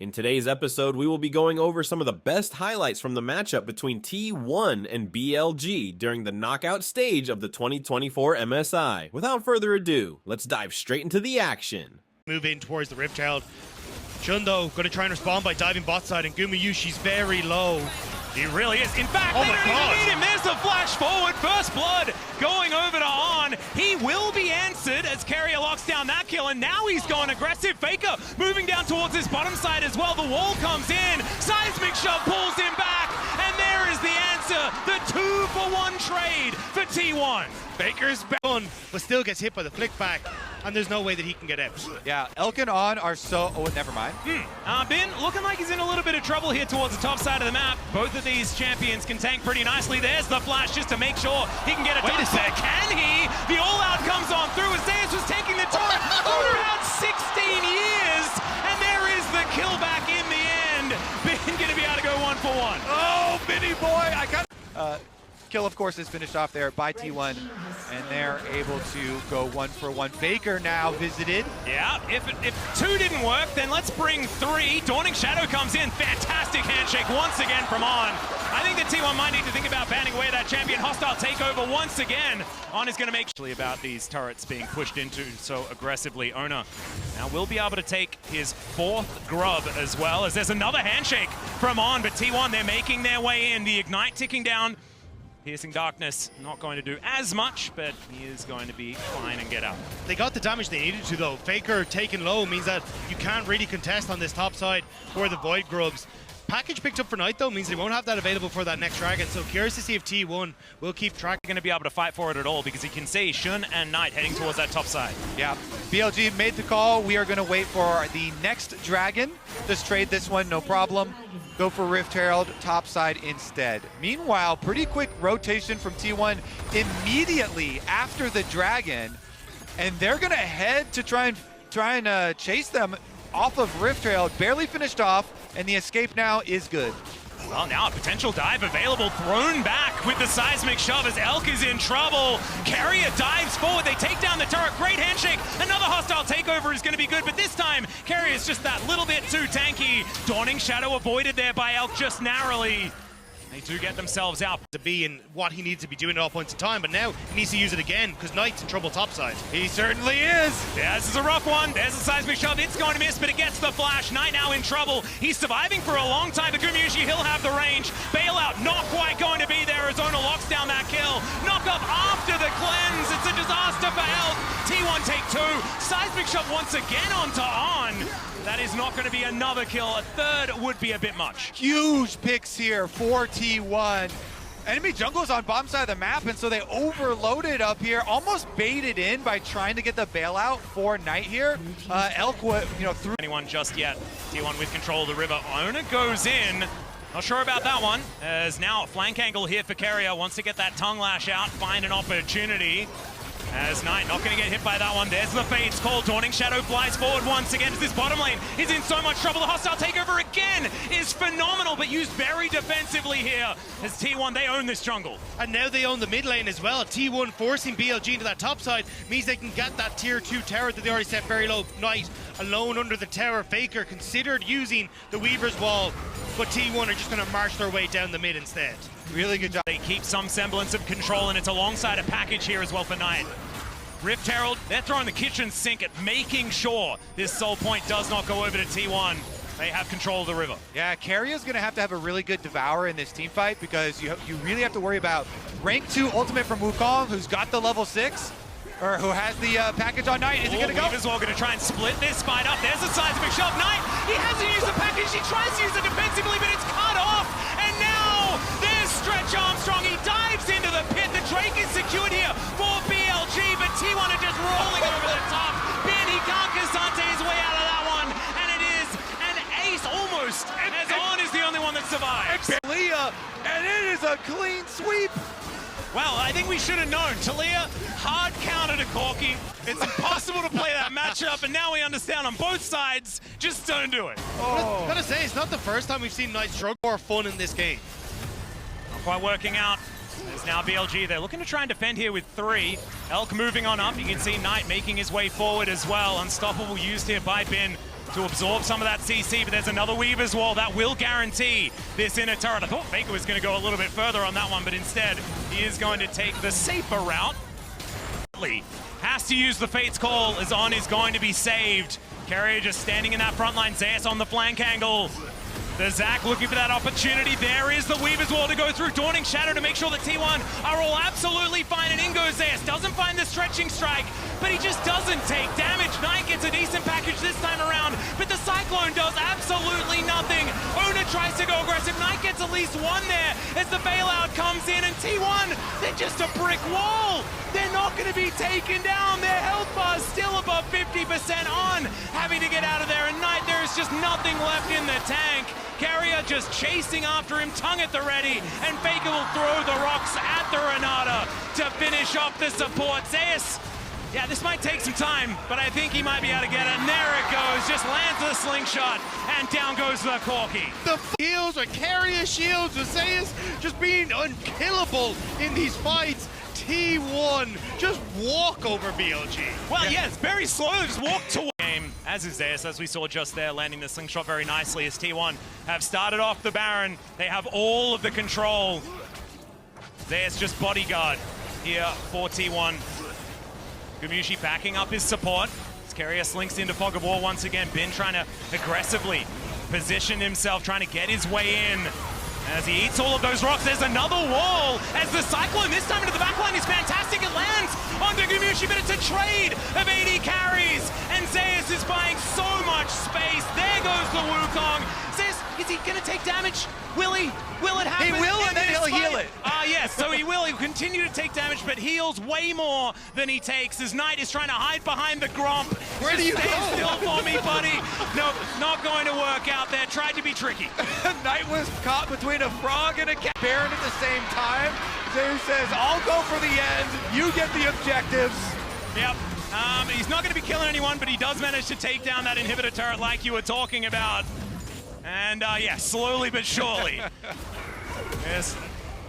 In today's episode, we will be going over some of the best highlights from the matchup between T1 and BLG during the knockout stage of the 2024 MSI. Without further ado, let's dive straight into the action. Move in towards the Rift Herald. Shundo going to try and respond by diving bot side, and Gumayushi's very low. He really is. In fact, oh they my don't God. even need him. There's the flash forward. First blood going over to On. He will be answered as Carrier locks down that kill, and now he's gone aggressive. Faker moving down towards his bottom side as well. The wall comes in. Seismic Shove pulls him back, and there is the answer. The 2-for-1 trade for T1. Faker's done, but still gets hit by the flick back, and there's no way that he can get out. Yeah, Elk and On are so... Oh, never mind. Bin looking like he's in a little bit of trouble here towards the top side of the map. Both of these champions can tank pretty nicely. There's the flash just to make sure he can get a Wait a sec. Can he? The all-out comes on through as Zeus was taking the turret for about 16 years. And there is the kill back in the end. Bin going to be able to go 1-for-1. Oh, Vinny boy! I got... Kill, of course, is finished off there by T1, and they're able to go 1-for-1. Faker now visited. Yeah, if 2 didn't work, then let's bring 3. Dawning Shadow comes in. Fantastic handshake once again from On. I think that T1 might need to think about banning away that champion. Hostile takeover once again. On is going to make about these turrets being pushed into so aggressively. Ona now will be able to take his 4th grub as well, as there's another handshake from On, but T1, they're making their way in. The Ignite ticking down. Piercing Darkness, not going to do as much, but he is going to be fine and get out. They got the damage they needed to, though. Faker taken low means that you can't really contest on this top side for the Void Grubs. Package picked up for Knight, though, means they won't have that available for that next Dragon, so curious to see if T1 will keep track. Going to be able to fight for it at all, because he can see Shun and Knight heading towards that top side. Yeah, BLG made the call. We are going to wait for the next Dragon. Just trade this one, no problem. Go for Rift Herald, top side instead. Meanwhile, pretty quick rotation from T1 immediately after the Dragon, and they're going to head to try and chase them off of Rift Herald. Barely finished off, and the escape now is good. Well, now a potential dive available, thrown back with the Seismic Shove as Elk is in trouble. Carrier dives forward, they take down the turret, great handshake. Another hostile takeover is going to be good, but this time, Carrier is just that little bit too tanky. Dawning Shadow avoided there by Elk just narrowly. They do get themselves out. To be in what he needs to be doing at all points in time, but now he needs to use it again because Knight's in trouble topside. He certainly is. Yeah, this is a rough one. There's the Seismic Shove. It's going to miss, but it gets the flash. Knight now in trouble. He's surviving for a long time. The Gumayushi, he'll have the range. Bailout not quite going to be there. Arizona locks down that kill. Knock up after the cleanse. It's a disaster for health. T1 take 2. Seismic Shove once again onto On. That is not going to be another kill. A 3rd would be a bit much. Huge picks here for T1. Enemy jungle's on bottom side of the map, and so they overloaded up here, almost baited in by trying to get the bailout for Knight here. Elk, through anyone just yet. T1 with control of the river. Ona goes in. Not sure about that one. As now a flank angle here for Carrier. Wants to get that tongue lash out, find an opportunity. As Knight not going to get hit by that one. There's the Fate's call. Dawning Shadow flies forward once again as this bottom lane is in so much trouble. The hostile takeover again is phenomenal, but used very defensively here. As T1, they own this jungle. And now they own the mid lane as well. T1 forcing BLG into that top side means they can get that tier 2 tower that they already set very low. Knight alone under the tower. Faker considered using the Weaver's Wall, but T1 are just going to march their way down the mid instead. really good job. They keep some semblance of control, and it's alongside a package here as well for Knight. Rift Herald, they're throwing the kitchen sink at making sure this soul point does not go over to T1. They have control of the river. Yeah, Carrier's going to have a really good Devourer in this team fight because you really have to worry about rank 2 ultimate from Wukong, who's got the level 6, or who has the package on Knight. Is he going to go? Weaver's all going to try and split this fight up. There's a Seismic Shove. Knight, he hasn't used the package. He tries to use it defensively, but it's cut off. And now there's Stretch Armstrong. He dives into the pit. The Drake is secured here for BLG, but T1 are just rolling over the top. Ben, he can't Cassante his way out of that one. And it is an ace almost, as On is the only one that survives. Talia, and it is a clean sweep. Well, I think we should have known. Talia, hard counter to Corky. It's impossible to play that matchup, and now we understand on both sides, just don't do it. Oh. Gotta say, it's not the first time we've seen Knight struggle more fun in this game. Not quite working out. There's now BLG. They're looking to try and defend here with 3. Elk moving on up. You can see Knight making his way forward as well. Unstoppable used here by Bin. to absorb some of that CC, but there's another Weaver's Wall that will guarantee this inner turret. I thought Faker was going to go a little bit further on that one, but instead he is going to take the safer route. Has to use the Fate's Call as On is going to be saved. Carrier just standing in that front line. Zeus on the flank angle. The Zac looking for that opportunity. There is the Weaver's Wall to go through. Dawning Shadow to make sure that T1 are all absolutely fine. And in goes Zeus. Doesn't find the stretching strike, but he just doesn't take damage. Knight gets a decent package this time around, but the Cyclone does absolutely nothing. Ona tries to go aggressive. Knight gets at least one there as the bailout comes in, and T1, they're just a brick wall. They're not going to be taken down. Their health bar is still above 50% on, having to get out of there. And Knight, there is just nothing left in the tank. Carrier just chasing after him, tongue at the ready, and Faker will throw the rocks at the Renata to finish off the support. Zeus, yeah, this might take some time, but I think he might be able to get it. And there it goes, just lands the slingshot, and down goes the Corki. The shields or Carrier shields with Zeus just being unkillable in these fights. T1 just walk over BLG. Well, yes, very slow, just walk to game, as is Zeus, as we saw just there, landing the slingshot very nicely as T1 have started off the Baron. They have all of the control. Zeus just bodyguard here for T1. Gamushi backing up his support. As Carrier slinks into Fog of War once again. Bin trying to aggressively position himself, trying to get his way in. As he eats all of those rocks, there's another wall as the Cyclone, this time into the backline, is fantastic. It lands onto Gamushi, but it's a trade of 80 carries. And Zeus is buying so much space. There goes the Wukong. Zeus, is he going to take damage? Will he? Will it happen? He will, and then he'll heal it. Yes, so he will. He'll continue to take damage, but heals way more than he takes as Knight is trying to hide behind the Gromp. Where do you Stay go? still for me, buddy. Nope, not going to work out there. Tried to be tricky. Knight was caught between a frog and a cat. Baron at the same time. Zeus says, I'll go for the end. You get the objectives. Yep. He's not going to be killing anyone, but he does manage to take down that inhibitor turret like you were talking about. And yeah, slowly but surely. Yes.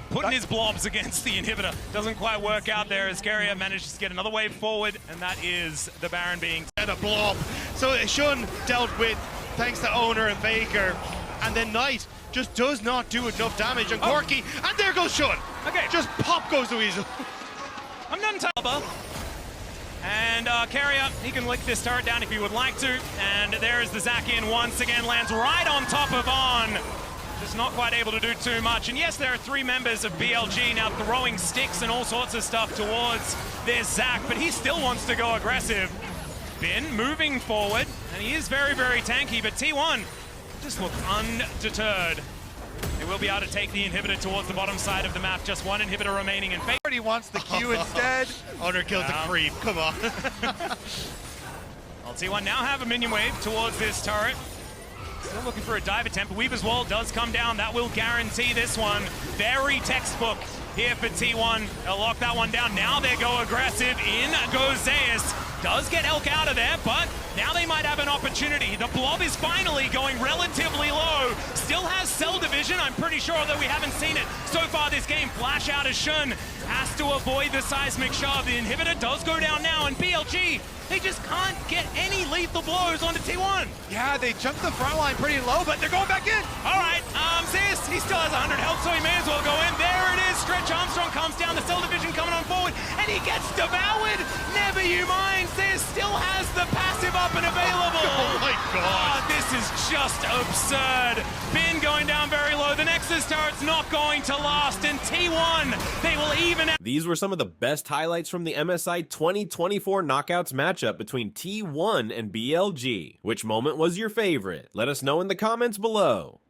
Putting his blobs against the inhibitor. Doesn't quite work out there as Carrier manages to get another wave forward, and that is the Baron being... And a blob. So Shun dealt with, thanks to Owner and Faker. And then Knight just does not do enough damage on Corki. And there goes Shun. Okay. Just pop goes the Weasel. I'm done, Talba. And Carrier, he can lick this turret down if he would like to. And there's the Zac in once again, lands right on top of On. Just not quite able to do too much. And yes, there are 3 members of BLG now throwing sticks and all sorts of stuff towards their Zac, but he still wants to go aggressive. Bin moving forward, and he is very, very tanky, but T1 just look undeterred. They will be able to take the inhibitor towards the bottom side of the map. Just one inhibitor remaining, and He wants the Q instead. Owner killed the creep, come on. Well, T1 now have a minion wave towards this turret. Still looking for a dive attempt. Weaver's Wall does come down. That will guarantee this one. Very textbook here for T1. They'll lock that one down. Now they go aggressive. In goes Zeus. Does get Elk out of there, but now they might have an opportunity. The blob is finally going relatively low. Still has cell division. I'm pretty sure that we haven't seen it so far this game. Flash out as Shun has to avoid the seismic shove. The inhibitor does go down now, and BLG, they just can't get any lethal blows onto T1. Yeah, they jumped the front line pretty low, but they're going back in. All right, Zeus, he still has 100 health, so he may as well go in. There it is. Stretch Armstrong comes down. The cell division coming on forward, and he gets devoured. Never you mind. Zeus still has the passive up and available. Oh my God. This is just absurd. Bin going down very low. The Nexus turret's not going to last, and T1, they will even out. These were some of the best highlights from the MSI 2024 Knockouts matchup between T1 and BLG. Which moment was your favorite? Let us know in the comments below.